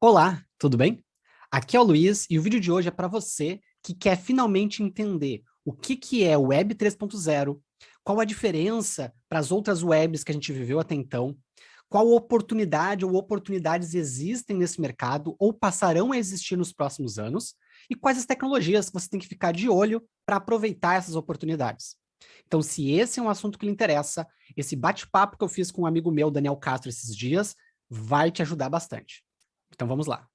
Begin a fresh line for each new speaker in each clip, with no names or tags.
Olá, tudo bem? Aqui é o Luiz e o vídeo de hoje é para você que quer finalmente entender o que é o Web 3.0, qual a diferença para as outras webs que a gente viveu até então, qual oportunidade ou oportunidades existem nesse mercado ou passarão a existir nos próximos anos e quais as tecnologias que você tem que ficar de olho para aproveitar essas oportunidades. Então, se esse é um assunto que lhe interessa, esse bate-papo que eu fiz com um amigo meu, Daniel Castro, esses dias, vai te ajudar bastante. Então vamos lá.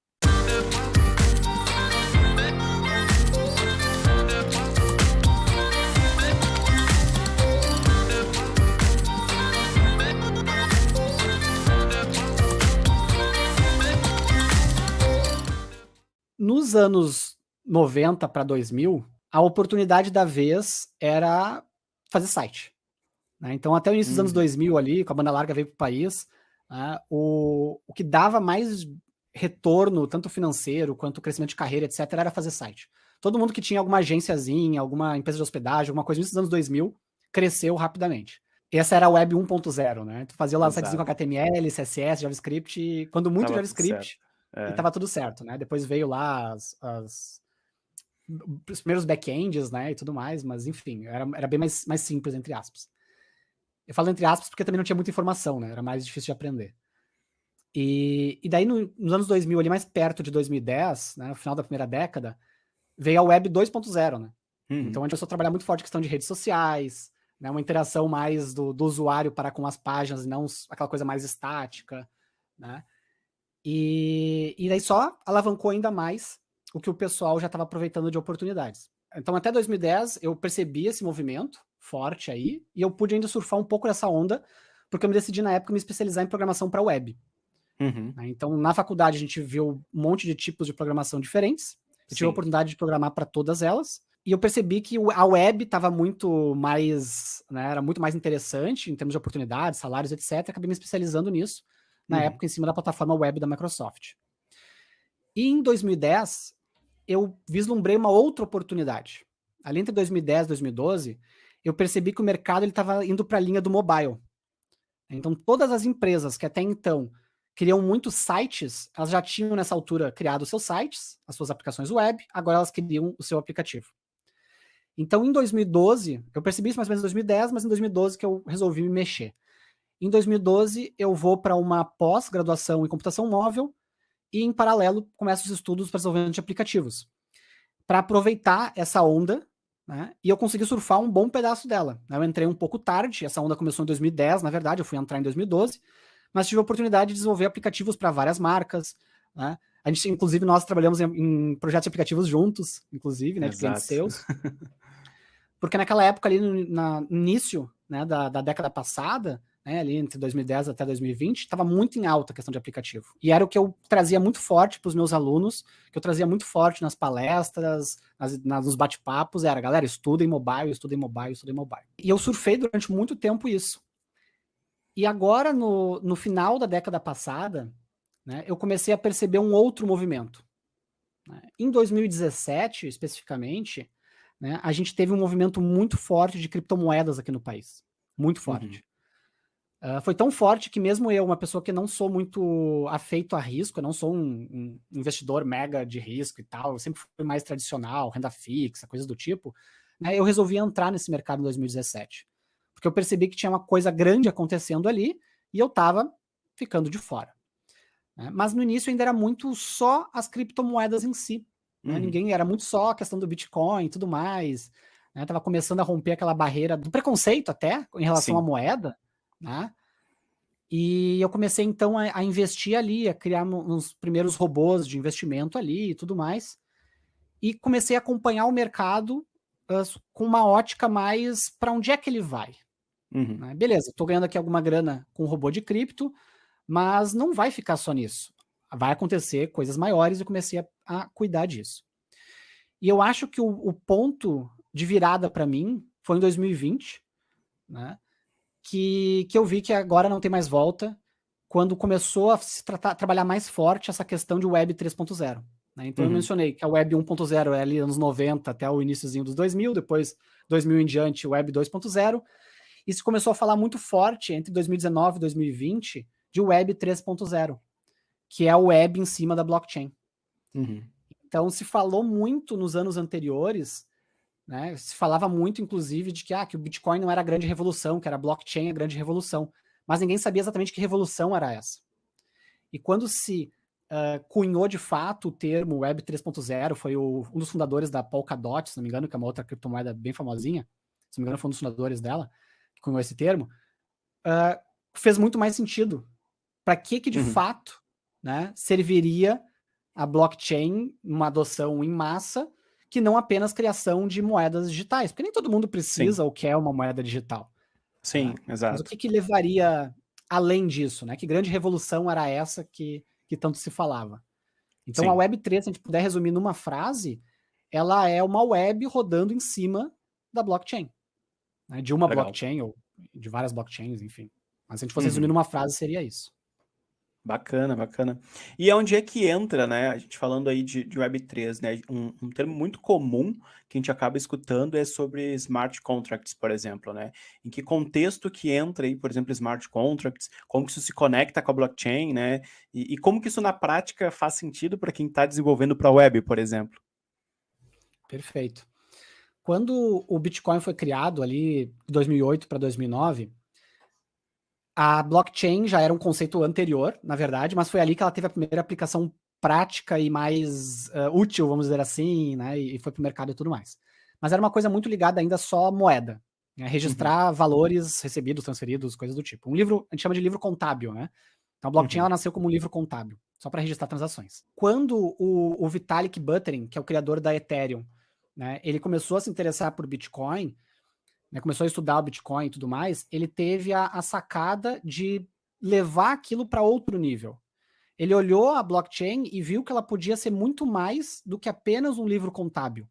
Nos anos 90 para 2000, a oportunidade da vez era fazer site, né? Então, até o início dos anos 2000 ali, com a banda larga veio para o país, né, o que dava mais retorno, tanto financeiro quanto crescimento de carreira, etc., era fazer site. Todo mundo que tinha alguma agênciazinha, alguma empresa de hospedagem, alguma coisa nos anos 2000, cresceu rapidamente. Essa era a Web 1.0, né? Tu fazia lá o sitezinho com
Exato.
HTML, CSS, JavaScript, quando muito
Tava tudo certo.
JavaScript, e
É.
tava tudo certo, né? Depois veio lá os primeiros back-ends, né, e tudo mais, mas enfim, era bem mais simples, entre aspas. Eu falo entre aspas porque também não tinha muita informação, né? Era mais difícil de aprender. E daí, nos anos 2000, ali mais perto de 2010, né, no final da primeira década, veio a Web 2.0, né? Então, a gente começou a trabalhar muito forte a questão de redes sociais, né, uma interação mais do usuário para com as páginas, e não aquela coisa mais estática, né? E daí só alavancou ainda mais o que o pessoal já estava aproveitando de oportunidades. Então, até 2010, eu percebi esse movimento forte aí, e eu pude ainda surfar um pouco dessa onda, porque eu me decidi, na época, me especializar em programação para web.
Uhum.
Né? Então, na faculdade, a gente viu um monte de tipos de programação diferentes. Eu tive a
Sim.
oportunidade de programar para todas elas. E eu percebi que a web estava muito mais, né, era muito mais interessante em termos de oportunidades, salários, etc. Acabei me especializando nisso, na
Uhum.
época, em cima da plataforma web da Microsoft. E em 2010, eu vislumbrei uma outra oportunidade. Ali entre 2010 e 2012, eu percebi que o mercado estava indo para a linha do mobile. Então, todas as empresas que até então criam muitos sites, elas já tinham nessa altura criado os seus sites, as suas aplicações web, agora elas criam o seu aplicativo. Então, em 2012, eu percebi isso mais ou menos em 2010, mas em 2012 que eu resolvi me mexer. Em 2012, eu vou para uma pós-graduação em computação móvel e, em paralelo, começo os estudos para desenvolvimento de aplicativos. Para aproveitar essa onda, né, e eu consegui surfar um bom pedaço dela. Eu entrei um pouco tarde, essa onda começou em 2010, na verdade, eu fui entrar em 2012, mas tive a oportunidade de desenvolver aplicativos para várias marcas, né? A gente, inclusive, nós trabalhamos em projetos de aplicativos juntos, inclusive, né, de clientes
Exato.
seus, porque naquela época ali, no início, né, da década passada, né, ali entre 2010 até 2020, estava muito em alta a questão de aplicativo. E era o que eu trazia muito forte para os meus alunos, que eu trazia muito forte nas palestras, nos bate-papos, era, galera, estudem mobile, estudem mobile, estudem mobile. E eu surfei durante muito tempo isso. E agora, no final da década passada, né, eu comecei a perceber um outro movimento. Né? Em 2017, especificamente, né, a gente teve um movimento muito forte de criptomoedas aqui no país. Muito
Uhum.
forte. Foi tão forte que mesmo eu, uma pessoa que não sou muito afeito a risco, eu não sou um investidor mega de risco e tal, eu sempre fui mais tradicional, renda fixa, coisas do tipo, né, eu resolvi entrar nesse mercado em 2017. Porque eu percebi que tinha uma coisa grande acontecendo ali e eu estava ficando de fora. Né? Mas no início ainda era muito só as criptomoedas em si. Né?
Uhum.
Ninguém, era muito só a questão do Bitcoin e tudo mais. Né? Tava começando a romper aquela barreira do preconceito até em relação à
Sim.
moeda, né? E eu comecei então a investir ali, a criar uns primeiros robôs de investimento ali e tudo mais. E comecei a acompanhar o mercado com uma ótica mais para onde é que ele vai.
Uhum.
Né? Beleza, estou ganhando aqui alguma grana com robô de cripto, mas não vai ficar só nisso. Vai acontecer coisas maiores e comecei a cuidar disso. E eu acho que o ponto de virada para mim foi em 2020, né? Que eu vi que agora não tem mais volta, quando começou a se trabalhar mais forte essa questão de Web 3.0. Né? Então eu
Uhum.
mencionei que a Web 1.0 é ali anos 90 até o iníciozinho dos 2000, depois 2000 em diante Web 2.0, e se começou a falar muito forte entre 2019 e 2020 de Web 3.0. que é a web em cima da blockchain.
Uhum.
Então, se falou muito nos anos anteriores, né? Se falava muito, inclusive, de que o Bitcoin não era a grande revolução, que era a blockchain a grande revolução. Mas ninguém sabia exatamente que revolução era essa. E quando se cunhou de fato o termo Web 3.0, foi um dos fundadores da Polkadot, se não me engano, que é uma outra criptomoeda bem famosinha, se não me engano foi um dos fundadores dela, que cunhou esse termo, fez muito mais sentido. Para que de fato, né, serviria a blockchain, uma adoção em massa, que não apenas criação de moedas digitais, porque nem todo mundo precisa ou quer uma moeda digital.
Sim,
Tá?
exato.
Mas o que levaria além disso, né? Que grande revolução era essa que tanto se falava? Então, a Web3, se a gente puder resumir numa frase, ela é uma web rodando em cima da blockchain. Né? De uma blockchain, ou de várias blockchains, enfim. Mas se a gente fosse resumir numa frase, seria isso.
Bacana, bacana. E onde é que entra, né? A gente falando aí de Web3, né? Um termo muito comum que a gente acaba escutando é sobre smart contracts, por exemplo, né? Em que contexto que entra aí, por exemplo, smart contracts, como que isso se conecta com a blockchain, né? E como que isso na prática faz sentido para quem está desenvolvendo para a web, por exemplo?
Perfeito. Quando o Bitcoin foi criado ali de 2008 para 2009, a blockchain já era um conceito anterior, na verdade, mas foi ali que ela teve a primeira aplicação prática e mais útil, vamos dizer assim, né? E foi para o mercado e tudo mais. Mas era uma coisa muito ligada ainda só à moeda, né? Registrar valores recebidos, transferidos, coisas do tipo. Um livro, a gente chama de livro contábil, né? Então a blockchain ela nasceu como um livro contábil, só para registrar transações. Quando o Vitalik Buterin, que é o criador da Ethereum, né, ele começou a se interessar por Bitcoin, né, começou a estudar o Bitcoin e tudo mais, ele teve a sacada de levar aquilo para outro nível. Ele olhou a blockchain e viu que ela podia ser muito mais do que apenas um livro contábil.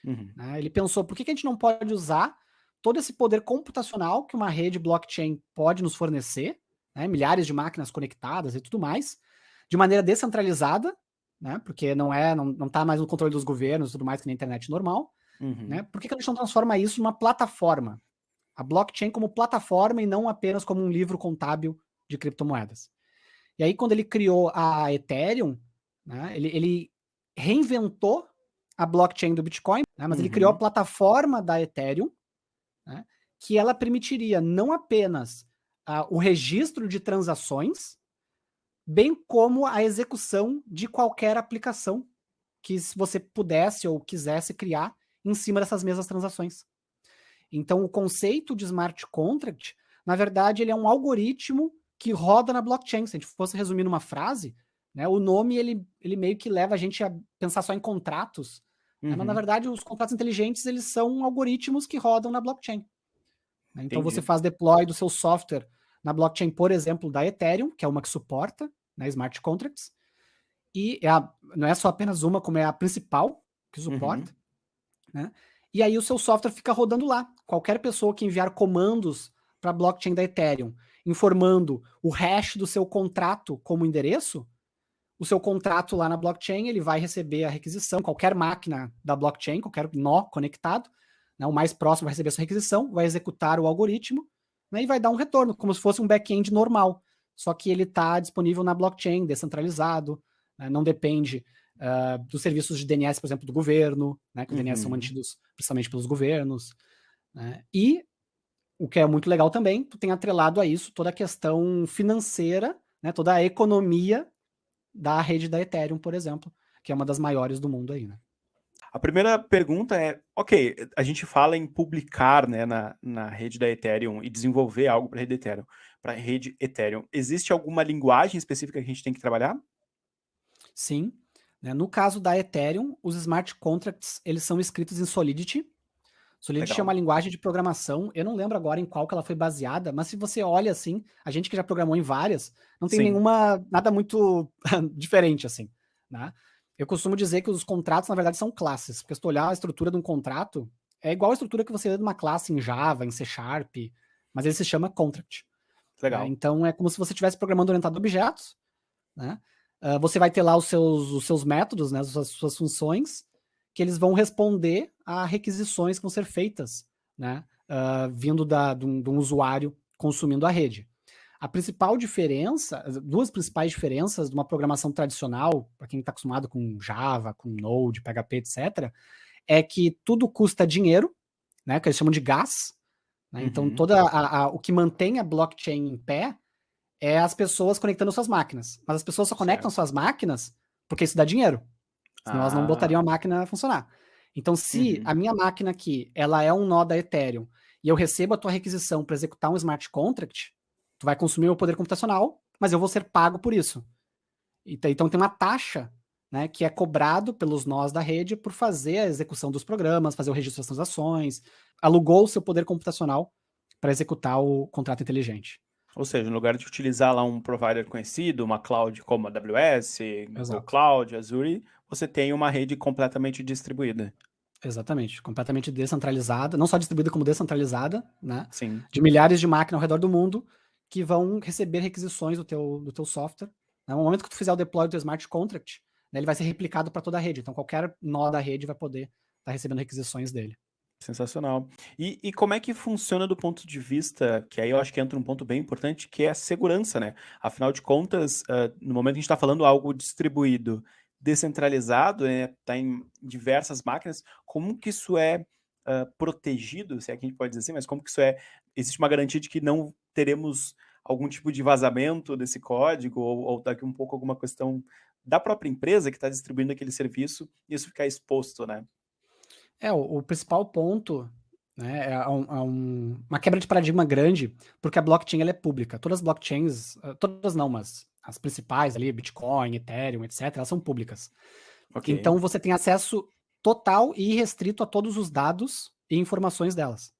Né? Ele pensou, por que a gente não pode usar todo esse poder computacional que uma rede blockchain pode nos fornecer, né, milhares de máquinas conectadas e tudo mais, de maneira descentralizada, né, porque não está mais no controle dos governos e tudo mais que na internet normal, né? Por que a gente não transforma isso numa plataforma? A blockchain como plataforma e não apenas como um livro contábil de criptomoedas. E aí, quando ele criou a Ethereum, né, ele reinventou a blockchain do Bitcoin, né, mas ele criou a plataforma da Ethereum, né, que ela permitiria não apenas o registro de transações, bem como a execução de qualquer aplicação que você pudesse ou quisesse criar em cima dessas mesmas transações. Então, o conceito de smart contract, na verdade, ele é um algoritmo que roda na blockchain. Se a gente fosse resumir numa frase, né, o nome ele meio que leva a gente a pensar só em contratos, né, mas na verdade os contratos inteligentes eles são algoritmos que rodam na blockchain. Né? Então você faz deploy do seu software na blockchain, por exemplo, da Ethereum, que é uma que suporta, né, smart contracts, e não é só apenas uma, como é a principal que suporta, né? E aí o seu software fica rodando lá. Qualquer pessoa que enviar comandos para a blockchain da Ethereum, informando o hash do seu contrato como endereço, o seu contrato lá na blockchain, ele vai receber a requisição, qualquer máquina da blockchain, qualquer nó conectado, né, o mais próximo vai receber essa requisição, vai executar o algoritmo, né, e vai dar um retorno, como se fosse um back-end normal, só que ele está disponível na blockchain, descentralizado, né, não depende dos serviços de DNS, por exemplo, do governo, né, que os DNS são mantidos principalmente pelos governos, né, e o que é muito legal também, tu tem atrelado a isso toda a questão financeira, né, toda a economia da rede da Ethereum, por exemplo, que é uma das maiores do mundo aí, né?
A primeira pergunta é, ok, a gente fala em publicar, né, na rede da Ethereum e desenvolver algo para a rede Ethereum. Existe alguma linguagem específica que a gente tem que trabalhar?
Sim. Né? No caso da Ethereum, os smart contracts, eles são escritos em Solidity. Solidity é uma linguagem de programação, eu não lembro agora em qual que ela foi baseada, mas se você olha assim, a gente que já programou em várias, não tem nada muito diferente assim, né? Eu costumo dizer que os contratos, na verdade, são classes, porque se tu olhar a estrutura de um contrato, é igual a estrutura que você lê de uma classe em Java, em C Sharp, mas ele se chama contract.
Legal.
Né? Então é como se você estivesse programando orientado a objetos, né? Você vai ter lá os seus métodos, né, as suas funções, que eles vão responder a requisições que vão ser feitas, né, vindo de um usuário consumindo a rede. A principal diferença, as duas principais diferenças de uma programação tradicional, para quem está acostumado com Java, com Node, PHP, etc., é que tudo custa dinheiro, né, que eles chamam de gas, né? Então, o que mantém a blockchain em pé é as pessoas conectando suas máquinas. Mas as pessoas só conectam suas máquinas porque isso dá dinheiro. Senão elas não botariam a máquina a funcionar. Então, se a minha máquina aqui, ela é um nó da Ethereum, e eu recebo a tua requisição para executar um smart contract, tu vai consumir o meu poder computacional, mas eu vou ser pago por isso. Então tem uma taxa, né, que é cobrado pelos nós da rede por fazer a execução dos programas, fazer o registro das transações, alugou o seu poder computacional para executar o contrato inteligente.
Ou seja, no lugar de utilizar lá um provider conhecido, uma cloud como a AWS, Google Cloud, Azure, você tem uma rede completamente distribuída.
Exatamente, completamente descentralizada, não só distribuída como descentralizada, né?
Sim.
De milhares de máquinas ao redor do mundo que vão receber requisições do teu software. Né? No momento que tu fizer o deploy do teu smart contract, né, ele vai ser replicado para toda a rede. Então qualquer nó da rede vai poder estar recebendo requisições dele.
Sensacional. E como é que funciona do ponto de vista, que aí eu acho que entra um ponto bem importante, que é a segurança, né? Afinal de contas, no momento que a gente está falando algo distribuído, descentralizado, né, tá em diversas máquinas, como que isso é protegido, se é que a gente pode dizer assim, mas como que isso existe uma garantia de que não teremos algum tipo de vazamento desse código, ou daqui um pouco alguma questão da própria empresa que está distribuindo aquele serviço, e isso ficar exposto, né?
O principal ponto, né, uma quebra de paradigma grande, porque a blockchain ela é pública. Todas as blockchains, todas não, mas as principais ali, Bitcoin, Ethereum, etc., elas são públicas.
Okay.
Então você tem acesso total e irrestrito a todos os dados e informações delas.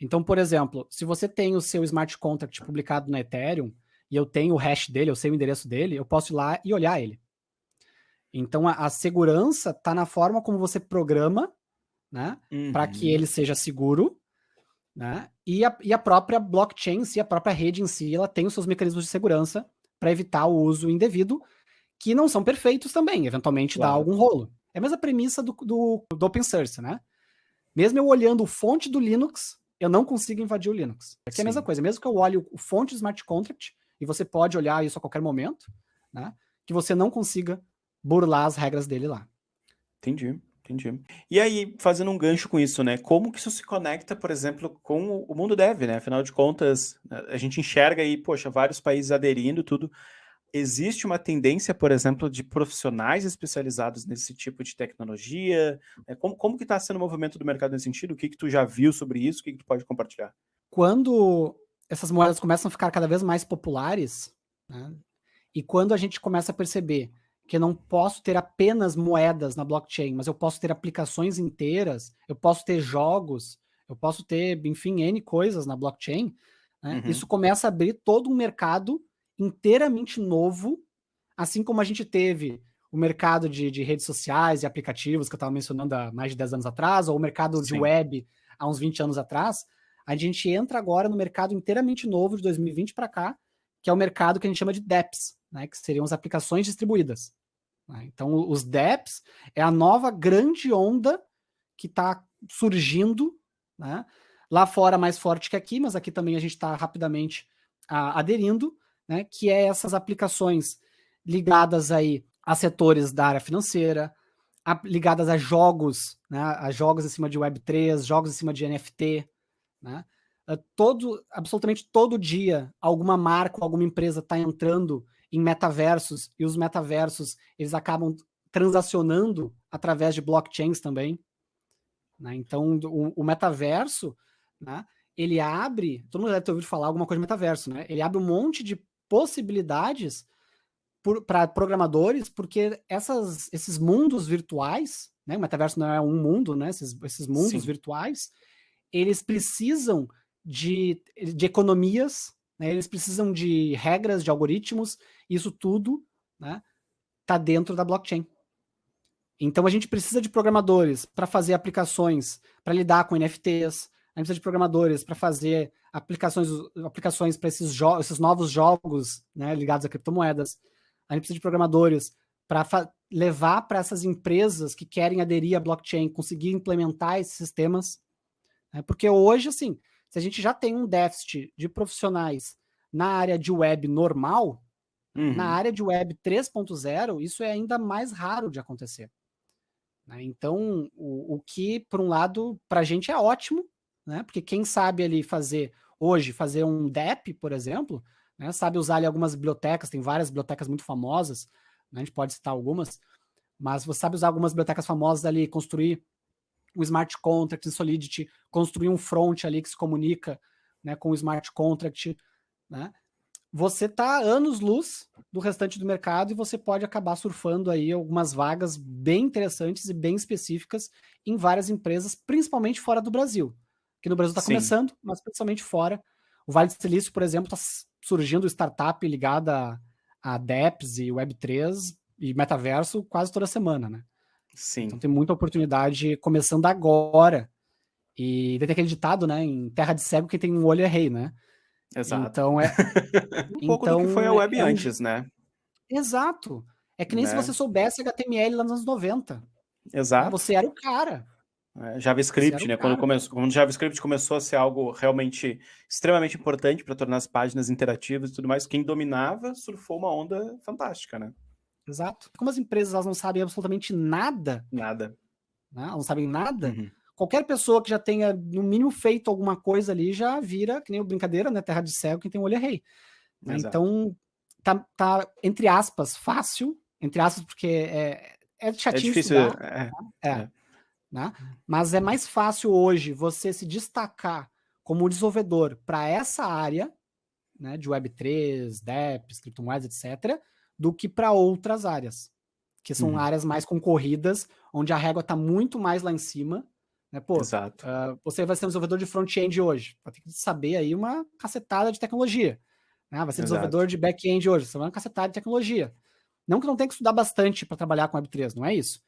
Então, por exemplo, se você tem o seu smart contract publicado na Ethereum e eu tenho o hash dele, eu sei o endereço dele, eu posso ir lá e olhar ele. Então a segurança está na forma como você programa, né, para que ele seja seguro, né, e a própria blockchain em si, a própria rede em si, ela tem os seus mecanismos de segurança para evitar o uso indevido, que não são perfeitos também, eventualmente dá algum rolo. É a mesma premissa do open source, né? Mesmo eu olhando o fonte do Linux, eu não consigo invadir o Linux. Aqui é a mesma coisa, mesmo que eu olhe o fonte do smart contract, e você pode olhar isso a qualquer momento, né, que você não consiga burlar as regras dele lá.
Entendi. E aí, fazendo um gancho com isso, né? Como que isso se conecta, por exemplo, com o mundo dev, né? Afinal de contas, a gente enxerga aí, poxa, vários países aderindo, tudo. Existe uma tendência, por exemplo, de profissionais especializados nesse tipo de tecnologia? Como que está sendo o movimento do mercado nesse sentido? O que tu já viu sobre isso? O que tu pode compartilhar?
Quando essas moedas começam a ficar cada vez mais populares, né, e quando a gente começa a perceber que eu não posso ter apenas moedas na blockchain, mas eu posso ter aplicações inteiras, eu posso ter jogos, eu posso ter, enfim, N coisas na blockchain, né? Isso começa a abrir todo um mercado inteiramente novo, assim como a gente teve o mercado de redes sociais e aplicativos que eu estava mencionando há mais de 10 anos atrás, ou o mercado de web há uns 20 anos atrás. A gente entra agora no mercado inteiramente novo de 2020 para cá, que é o mercado que a gente chama de dApps, né, que seriam as aplicações distribuídas. Né? Então, os dApps é a nova grande onda que está surgindo, né? Lá fora mais forte que aqui, mas aqui também a gente está rapidamente aderindo, né? Que é essas aplicações ligadas aí a setores da área financeira, ligadas a jogos, né? A jogos em cima de Web3, jogos em cima de NFT, né? Absolutamente todo dia, alguma marca, alguma empresa está entrando em metaversos, e os metaversos eles acabam transacionando através de blockchains também. Né? Então, o metaverso, né, ele abre, todo mundo deve ter ouvido falar alguma coisa de metaverso, né? Ele abre um monte de possibilidades para programadores, porque esses mundos virtuais, né? O metaverso não é um mundo, né? Esses mundos virtuais, eles precisam de economias, né? Eles precisam de regras, de algoritmos, isso tudo, né, tá dentro da blockchain. Então a gente precisa de programadores para fazer aplicações, para lidar com NFTs, a gente precisa de programadores para fazer aplicações para esses novos jogos, né, ligados a criptomoedas. A gente precisa de programadores para levar para essas empresas que querem aderir à blockchain, conseguir implementar esses sistemas. Porque hoje, assim, se a gente já tem um déficit de profissionais na área de web normal, na
Uhum.
área de web 3.0, isso é ainda mais raro de acontecer. Né? Então, o que, por um lado, para a gente é ótimo, né? Porque quem sabe ali fazer um DEP, por exemplo, né? Sabe usar ali algumas bibliotecas, tem várias bibliotecas muito famosas, né? A gente pode citar algumas, mas você sabe usar algumas bibliotecas famosas ali, construir um smart contract em Solidity, construir um front ali que se comunica, né, com o smart contract, né? Você tá anos-luz do restante do mercado e você pode acabar surfando aí algumas vagas bem interessantes e bem específicas em várias empresas, principalmente fora do Brasil. Que no Brasil está
Sim,
começando, mas principalmente fora. O Vale do Silício, por exemplo, está surgindo startup ligada a DApps e Web3 e metaverso quase toda semana, né? Então
sim,
tem muita oportunidade começando agora. E tem aquele ditado, né? Em terra de cego, quem tem um olho é rei, né?
exato.
Então é,
Um pouco do que foi a
então
web
é um
antes, né?
exato. É que nem se você
Né?
soubesse HTML lá nos anos 90. Né?
Exato.
Você era o cara. Você era
JavaScript,
o
né?
cara.
Quando o JavaScript começou a ser algo realmente extremamente importante para tornar as páginas interativas e tudo mais, quem dominava surfou uma onda fantástica, né?
Exato. Como as empresas elas não sabem absolutamente nada,
Nada.
né? Elas não sabem nada,
Uhum.
qualquer pessoa que já tenha, no mínimo, feito alguma coisa ali já vira, que nem o brincadeira, né? Terra de cego, quem tem um olho é rei. Né?
Exato.
Então, tá, entre aspas, fácil, entre aspas, porque é
É
chatinho
difícil.
estudar, é,
É.
né? Mas é mais fácil hoje você se destacar como desenvolvedor para essa área, né, de Web3, DApps, CryptoMoedas, etc., do que para outras áreas, que são
Uhum.
áreas mais concorridas, onde a régua está muito mais lá em cima. Né? Pô,
Exato.
você vai ser um desenvolvedor de front-end hoje, vai ter que saber aí uma cacetada de tecnologia. Né? Vai ser desenvolvedor
Exato.
de back-end hoje, você vai uma cacetada de tecnologia. Não que não tenha que estudar bastante para trabalhar com Web3, não é isso.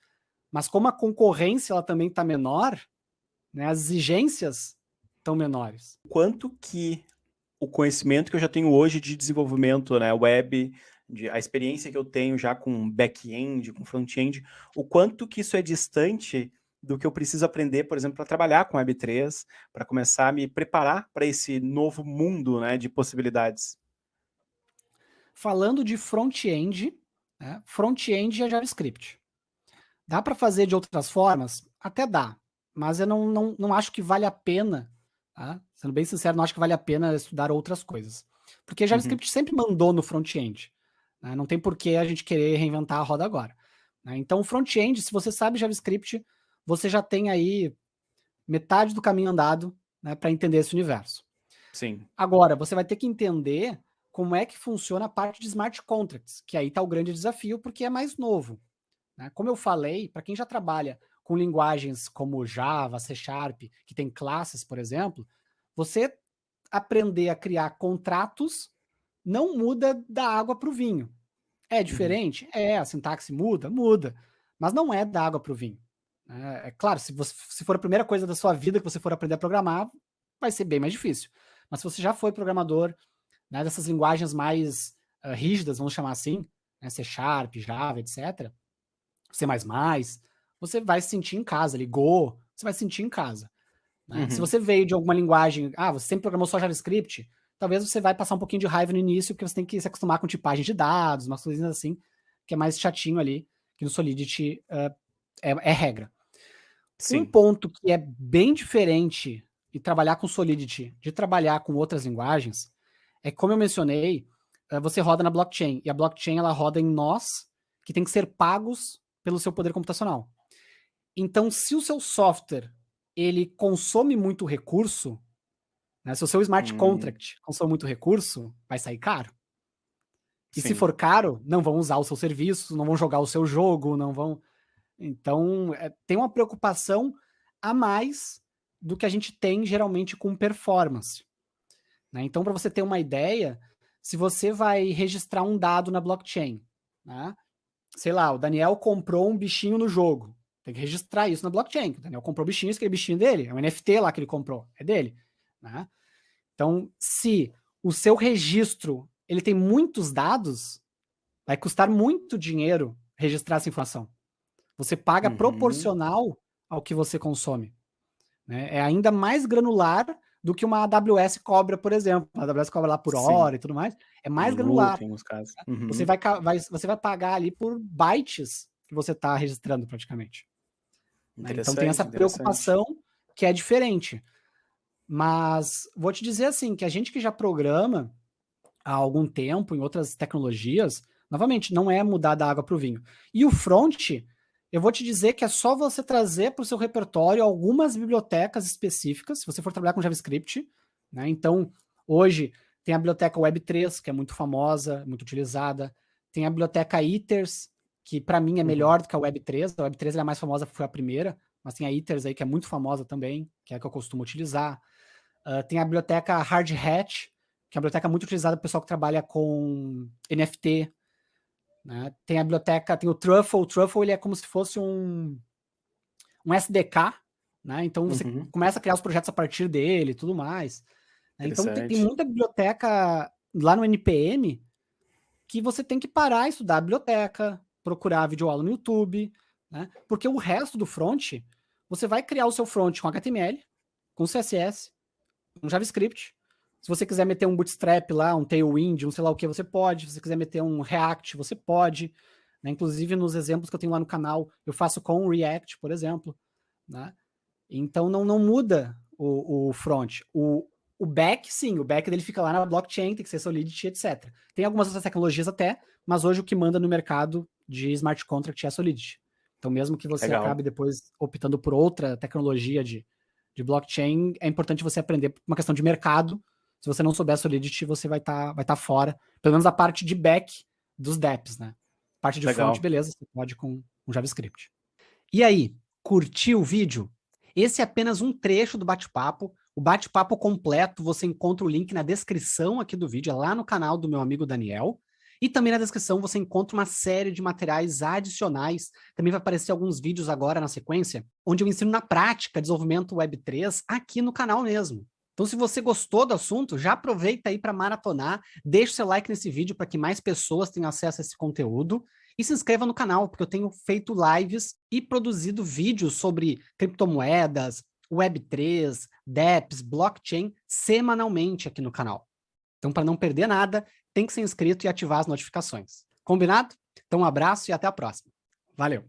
Mas como a concorrência ela também está menor, né, as exigências estão menores.
Quanto que o conhecimento que eu já tenho hoje de desenvolvimento, né, web, a experiência que eu tenho já com back-end, com front-end, o quanto que isso é distante do que eu preciso aprender, por exemplo, para trabalhar com Web3, para começar a me preparar para esse novo mundo, né, de possibilidades.
Falando de front-end, né, front-end é JavaScript. Dá para fazer de outras formas? Até dá, mas eu não acho que vale a pena, tá? Sendo bem sincero, não acho que vale a pena estudar outras coisas. Porque
Uhum.
JavaScript sempre mandou no front-end. Né? Não tem por que a gente querer reinventar a roda agora. Né? Então, o front-end, se você sabe JavaScript, você já tem aí metade do caminho andado, né, para entender esse universo.
Sim.
Agora, você vai ter que entender como é que funciona a parte de smart contracts, que aí está o grande desafio, porque é mais novo. Né? Como eu falei, para quem já trabalha com linguagens como Java, C Sharp, que tem classes, por exemplo, você aprender a criar contratos não muda da água para o vinho. É
Uhum.
diferente? É, a sintaxe muda? Muda. Mas não é da água para o vinho. É claro, se for a primeira coisa da sua vida que você for aprender a programar, vai ser bem mais difícil. Mas se você já foi programador, né, dessas linguagens mais rígidas, vamos chamar assim, né, C Sharp, Java, etc., C++, você vai se sentir em casa, ali, Go, você vai se sentir em casa. Né? Se
Uhum.
você veio de alguma linguagem, você sempre programou só JavaScript, talvez você vai passar um pouquinho de raiva no início, porque você tem que se acostumar com tipagem de dados, umas coisinhas assim, que é mais chatinho ali, que no Solidity é regra. Um
Sim.
ponto que é bem diferente de trabalhar com Solidity, de trabalhar com outras linguagens, é que, como eu mencionei, você roda na blockchain, e a blockchain ela roda em nós, que tem que ser pagos pelo seu poder computacional. Então, se o seu software ele consome muito recurso, né, se o seu smart
Hum.
contract consome muito recurso, vai sair caro. E se
Sim.
for caro, não vão usar o seu serviço, não vão jogar o seu jogo, não vão. Então, tem uma preocupação a mais do que a gente tem geralmente com performance. Né? Então, para você ter uma ideia, se você vai registrar um dado na blockchain, né? Sei lá, o Daniel comprou um bichinho no jogo. Tem que registrar isso na blockchain. O Daniel comprou bichinho, aquele bichinho dele. É um NFT lá que ele comprou. É dele. Né? Então, se o seu registro ele tem muitos dados, vai custar muito dinheiro registrar essa informação. Você paga
Uhum.
proporcional ao que você consome. Né? É ainda mais granular do que uma AWS cobra, por exemplo. A AWS cobra lá por hora e tudo mais. É mais granular.
Tem uns casos.
Você vai pagar ali por bytes que você está registrando praticamente. Né? Então tem essa preocupação que é diferente. Mas vou te dizer assim, que a gente que já programa há algum tempo em outras tecnologias, novamente, não é mudar da água para o vinho. E o front, eu vou te dizer que é só você trazer para o seu repertório algumas bibliotecas específicas, se você for trabalhar com JavaScript, né? Então, hoje tem a biblioteca Web3, que é muito famosa, muito utilizada. Tem a biblioteca Ithers, que para mim é melhor do que a Web3. A Web3 é a mais famosa, foi a primeira, mas tem a Ithers aí que é muito famosa também, que é a que eu costumo utilizar. Tem a biblioteca Hard Hat, que é uma biblioteca muito utilizada pelo pessoal que trabalha com NFT. Né? Tem a biblioteca, tem o Truffle. O Truffle ele é como se fosse um SDK, né? Então você começa a criar os projetos a partir dele e tudo mais. Né? Então tem muita biblioteca lá no NPM que você tem que parar e estudar a biblioteca, procurar videoaula no YouTube, né? Porque o resto do front, você vai criar o seu front com HTML, com CSS, com JavaScript. Se você quiser meter um Bootstrap lá, um Tailwind, um sei lá o que, você pode. Se você quiser meter um React, você pode. Né? Inclusive, nos exemplos que eu tenho lá no canal, eu faço com o React, por exemplo. Né? Então, não muda o front. O back, sim, o back dele fica lá na blockchain, tem que ser Solidity, etc. Tem algumas outras tecnologias até, mas hoje o que manda no mercado de smart contract é a Solidity. Então, mesmo que você acabe depois optando por outra tecnologia de blockchain, é importante você aprender uma questão de mercado. Se você não souber Solidity, você vai tá fora. Pelo menos a parte de back dos dApps, né? Parte de front, beleza, você pode com JavaScript. E aí, curtiu o vídeo? Esse é apenas um trecho do bate-papo. O bate-papo completo, você encontra o link na descrição aqui do vídeo, é lá no canal do meu amigo Daniel. E também na descrição você encontra uma série de materiais adicionais. Também vai aparecer alguns vídeos agora na sequência, onde eu ensino na prática desenvolvimento Web3 aqui no canal mesmo. Então, se você gostou do assunto, já aproveita aí para maratonar, deixa o seu like nesse vídeo para que mais pessoas tenham acesso a esse conteúdo e se inscreva no canal, porque eu tenho feito lives e produzido vídeos sobre criptomoedas, Web3, dApps, blockchain semanalmente aqui no canal. Então, para não perder nada, tem que ser inscrito e ativar as notificações. Combinado? Então, um abraço e até a próxima. Valeu!